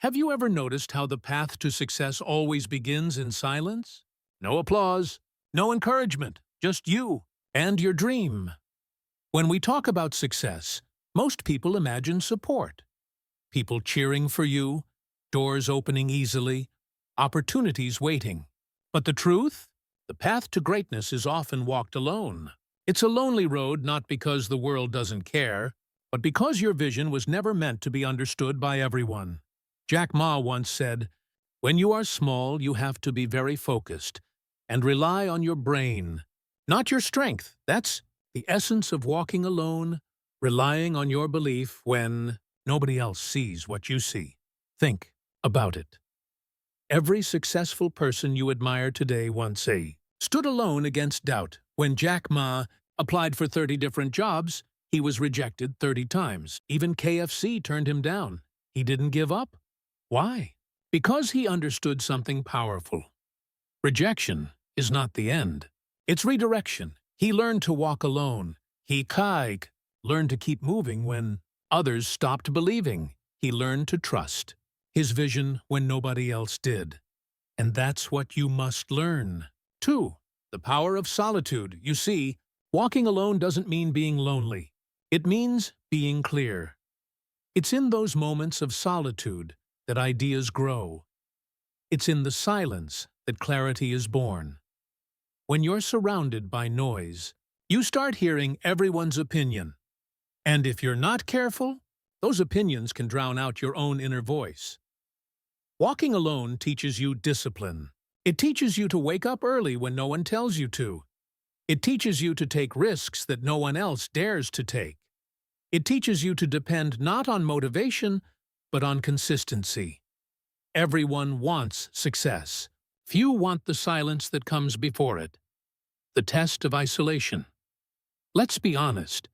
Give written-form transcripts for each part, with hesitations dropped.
Have you ever noticed how the path to success always begins in silence? No applause, no encouragement, just you and your dream. When we talk about success, most people imagine support. People cheering for you, doors opening easily, opportunities waiting. But the truth? The path to greatness is often walked alone. It's a lonely road not because the world doesn't care, but because your vision was never meant to be understood by everyone. Jack Ma once said, "When you are small, you have to be very focused and rely on your brain, not your strength." That's the essence of walking alone, relying on your belief when nobody else sees what you see. Think about it. Every successful person you admire today once stood alone against doubt. When Jack Ma applied for 30 different jobs, he was rejected 30 times. Even KFC turned him down. He didn't give up. Why? Because he understood something powerful. Rejection is not the end. It's redirection. He learned to walk alone. He learned to keep moving when others stopped believing. He learned to trust his vision when nobody else did. And that's what you must learn. 2. The power of solitude. You see, walking alone doesn't mean being lonely. It means being clear. It's in those moments of solitude that ideas grow. It's in the silence that clarity is born. When you're surrounded by noise, you start hearing everyone's opinion. And if you're not careful, those opinions can drown out your own inner voice. Walking alone teaches you discipline. It teaches you to wake up early when no one tells you to. It teaches you to take risks that no one else dares to take. It teaches you to depend not on motivation, but on consistency. Everyone wants success. Few want the silence that comes before it. The test of isolation. Let's be honest.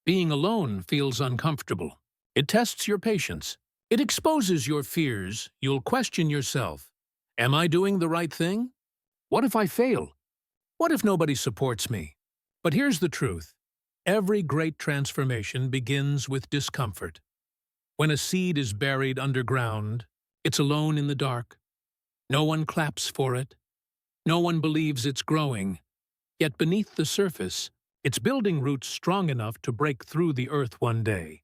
Being alone feels uncomfortable. It tests your patience. It exposes your fears. You'll question yourself. Am I doing the right thing? What if I fail? What if nobody supports me? But here's the truth. Every great transformation begins with discomfort. When a seed is buried underground, it's alone in the dark. No one claps for it. No one believes it's growing. Yet beneath the surface, it's building roots strong enough to break through the earth one day.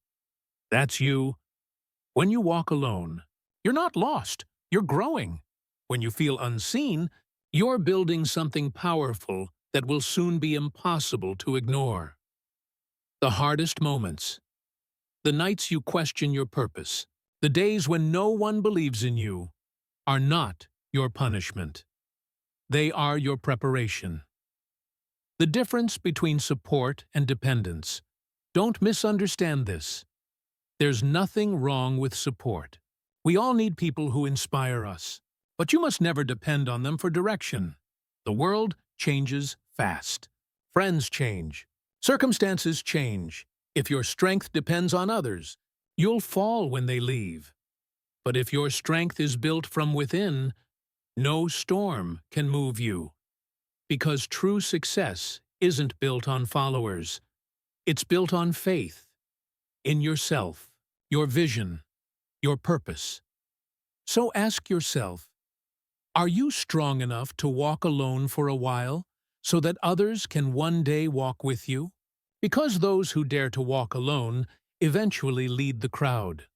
That's you. When you walk alone, you're not lost. You're growing. When you feel unseen, you're building something powerful that will soon be impossible to ignore. The hardest moments. The nights you question your purpose. The days when no one believes in you are not your punishment. They are your preparation. The difference between support and dependence. Don't misunderstand this. There's nothing wrong with support. We all need people who inspire us, but you must never depend on them for direction. The world changes fast. Friends change. Circumstances change. If your strength depends on others, you'll fall when they leave. But if your strength is built from within, no storm can move you. Because true success isn't built on followers. It's built on faith. In yourself, your vision, your purpose. So ask yourself, are you strong enough to walk alone for a while so that others can one day walk with you? Because those who dare to walk alone eventually lead the crowd.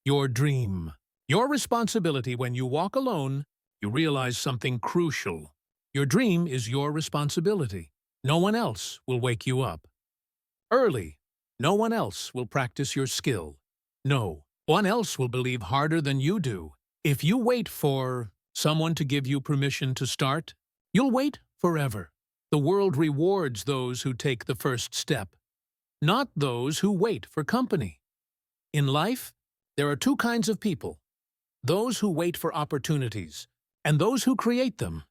Your dream, your responsibility. When you walk alone, you realize something crucial. Your dream is your responsibility. No one else will wake you up. Early, no one else will practice your skill. No one else will believe harder than you do. If you wait for someone to give you permission to start, you'll wait forever. The world rewards those who take the first step, not those who wait for company. In life, there are two kinds of people: those who wait for opportunities and those who create them.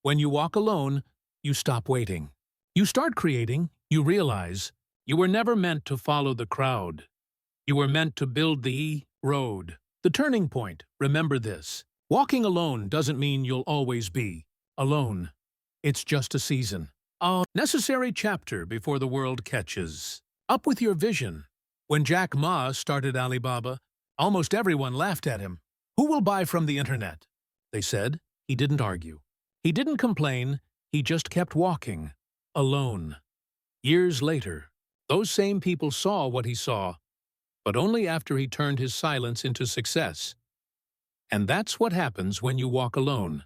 When you walk alone, you stop waiting. You start creating. You realize you were never meant to follow the crowd. You were meant to build the road, the turning point. Remember this. Walking alone doesn't mean you'll always be alone. It's just a season. A necessary chapter before the world catches up with your vision. When Jack Ma started Alibaba, almost everyone laughed at him. Who will buy from the internet? They said. He didn't argue. He didn't complain. He just kept walking, alone. Years later, those same people saw what he saw, but only after he turned his silence into success. And that's what happens when you walk alone.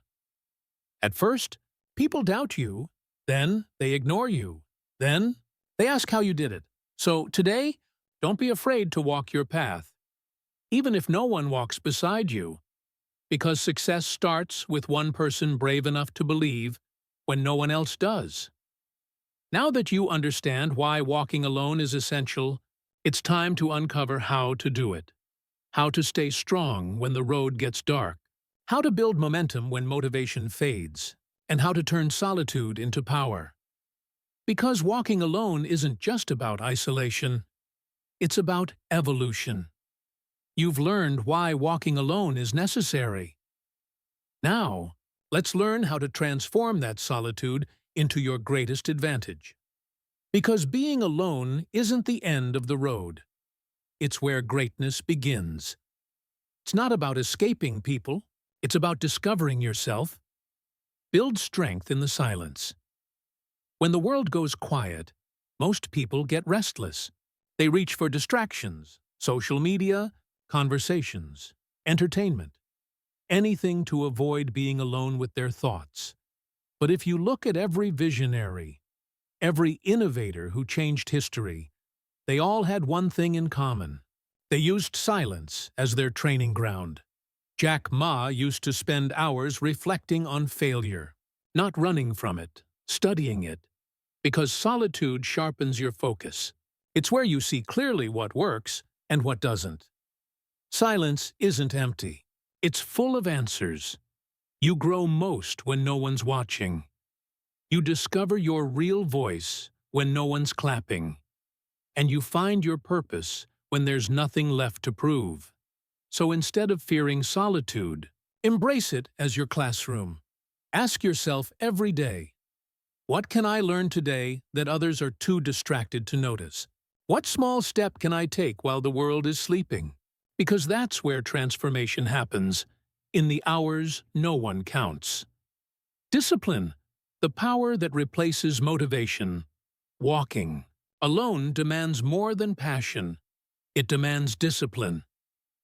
At first, people doubt you, then they ignore you, then they ask how you did it. So today, don't be afraid to walk your path, even if no one walks beside you, because success starts with one person brave enough to believe when no one else does. Now that you understand why walking alone is essential, it's time to uncover how to do it. How to stay strong when the road gets dark. How to build momentum when motivation fades. And how to turn solitude into power. Because walking alone isn't just about isolation. It's about evolution. You've learned why walking alone is necessary. Now, let's learn how to transform that solitude into your greatest advantage. Because being alone isn't the end of the road. It's where greatness begins. It's not about escaping people. It's about discovering yourself. Build strength in the silence. When the world goes quiet, most people get restless. They reach for distractions, social media, conversations, entertainment, anything to avoid being alone with their thoughts. But if you look at every visionary, every innovator who changed history, they all had one thing in common. They used silence as their training ground. Jack Ma used to spend hours reflecting on failure, not running from it, studying it, because solitude sharpens your focus. It's where you see clearly what works and what doesn't. Silence isn't empty. It's full of answers. You grow most when no one's watching. You discover your real voice when no one's clapping. And you find your purpose when there's nothing left to prove. So instead of fearing solitude, embrace it as your classroom. Ask yourself every day, what can I learn today that others are too distracted to notice? What small step can I take while the world is sleeping? Because that's where transformation happens, in the hours no one counts. Discipline, the power that replaces motivation. Walking alone demands more than passion. It demands discipline.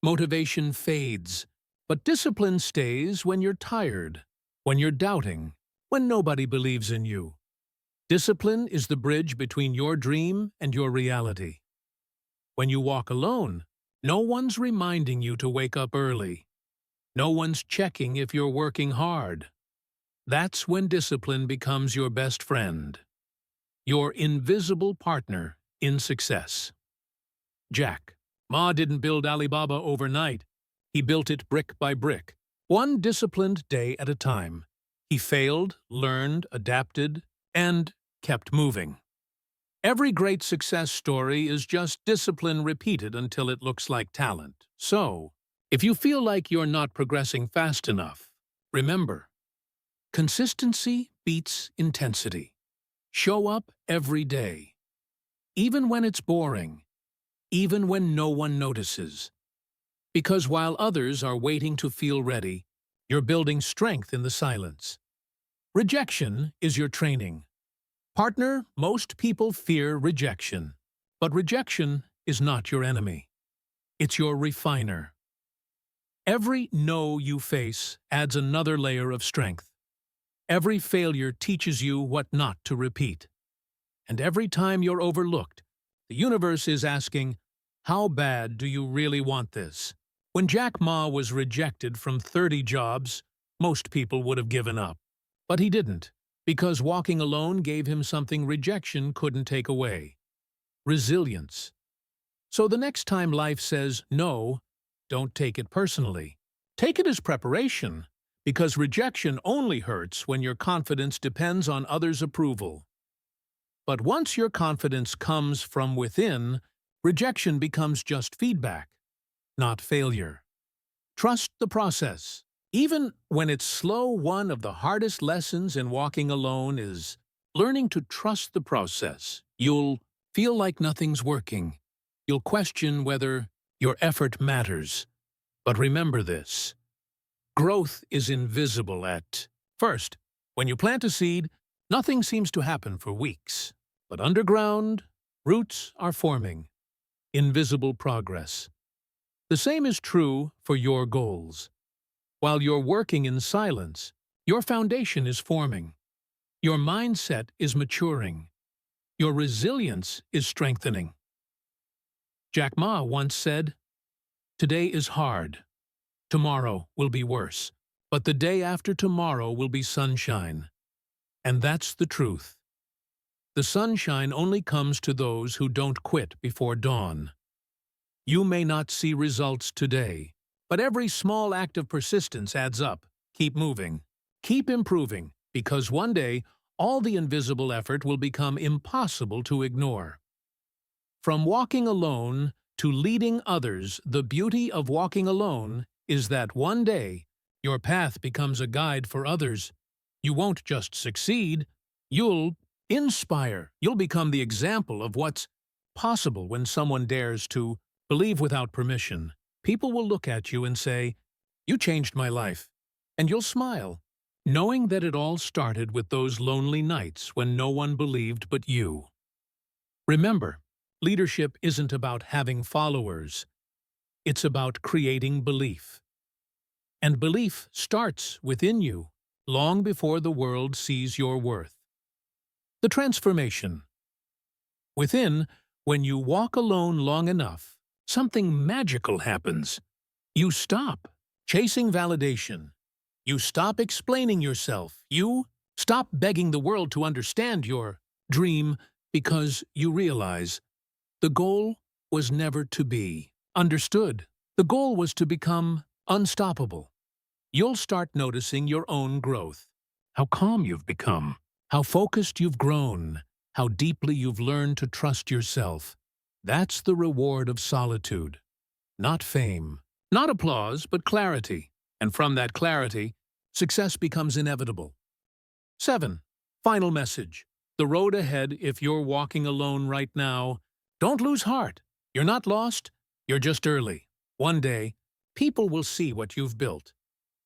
Motivation fades, but discipline stays when you're tired, when you're doubting, when nobody believes in you. Discipline is the bridge between your dream and your reality. When you walk alone, no one's reminding you to wake up early. No one's checking if you're working hard. That's when discipline becomes your best friend. Your invisible partner in success. Jack Ma didn't build Alibaba overnight. He built it brick by brick, one disciplined day at a time. He failed, learned, adapted, and kept moving. Every great success story is just discipline repeated until it looks like talent. So, if you feel like you're not progressing fast enough, remember, consistency beats intensity. Show up every day, even when it's boring, even when no one notices. Because while others are waiting to feel ready, you're building strength in the silence. Rejection is your training. Partner, most people fear rejection. But rejection is not your enemy. It's your refiner. Every no you face adds another layer of strength. Every failure teaches you what not to repeat. And every time you're overlooked, the universe is asking, how bad do you really want this? When Jack Ma was rejected from 30 jobs, most people would have given up. But he didn't, because walking alone gave him something rejection couldn't take away: resilience. So the next time life says no, don't take it personally. Take it as preparation, because rejection only hurts when your confidence depends on others' approval. But once your confidence comes from within, rejection becomes just feedback, not failure. Trust the process. Even when it's slow, one of the hardest lessons in walking alone is learning to trust the process. You'll feel like nothing's working. You'll question whether your effort matters. But remember this: Growth is invisible at first. When you plant a seed, nothing seems to happen for weeks. But underground, roots are forming. Invisible progress. The same is true for your goals. While you're working in silence, your foundation is forming. Your mindset is maturing. Your resilience is strengthening. Jack Ma once said, "Today is hard. Tomorrow will be worse. But the day after tomorrow will be sunshine." And that's the truth. The sunshine only comes to those who don't quit before dawn. You may not see results today, but every small act of persistence adds up. Keep moving. Keep improving, because one day, all the invisible effort will become impossible to ignore. From walking alone to leading others, the beauty of walking alone is that one day, your path becomes a guide for others. You won't just succeed, you'll inspire. You'll become the example of what's possible when someone dares to believe without permission. People will look at you and say, "You changed my life." And you'll smile, knowing that it all started with those lonely nights when no one believed but you. Remember, leadership isn't about having followers. It's about creating belief. And belief starts within you, long before the world sees your worth. The transformation. Within, when you walk alone long enough, something magical happens. You stop chasing validation. You stop explaining yourself. You stop begging the world to understand your dream, because you realize the goal was never to be understood. The goal was to become unstoppable. You'll start noticing your own growth. How calm you've become. How focused you've grown. How deeply you've learned to trust yourself. That's the reward of solitude. Not fame, not applause, but clarity. And from that clarity, success becomes inevitable. 7. Final message. The road ahead, if you're walking alone right now, don't lose heart. You're not lost, you're just early. One day, people will see what you've built.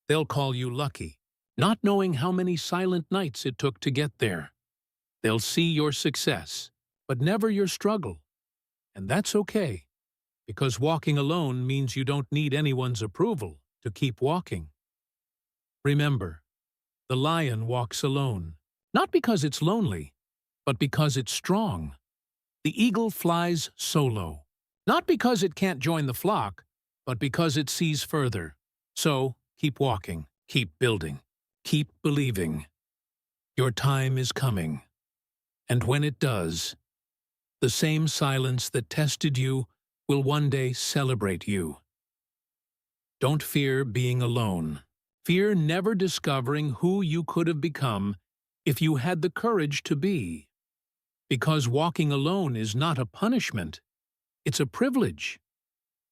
They'll call you lucky, not knowing how many silent nights it took to get there. They'll see your success, but never your struggle. And that's okay, because walking alone means you don't need anyone's approval to keep walking. Remember, the lion walks alone, not because it's lonely, but because it's strong. The eagle flies solo, not because it can't join the flock, but because it sees further. So, keep walking, keep building, keep believing. Your time is coming. And when it does, the same silence that tested you will one day celebrate you. Don't fear being alone. Fear never discovering who you could have become if you had the courage to be. Because walking alone is not a punishment, it's a privilege.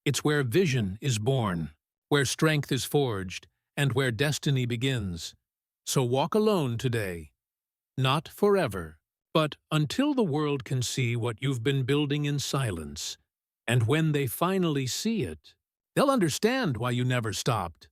It's where vision is born, where strength is forged, and where destiny begins. So walk alone today. Not forever, but until the world can see what you've been building in silence. And when they finally see it, they'll understand why you never stopped.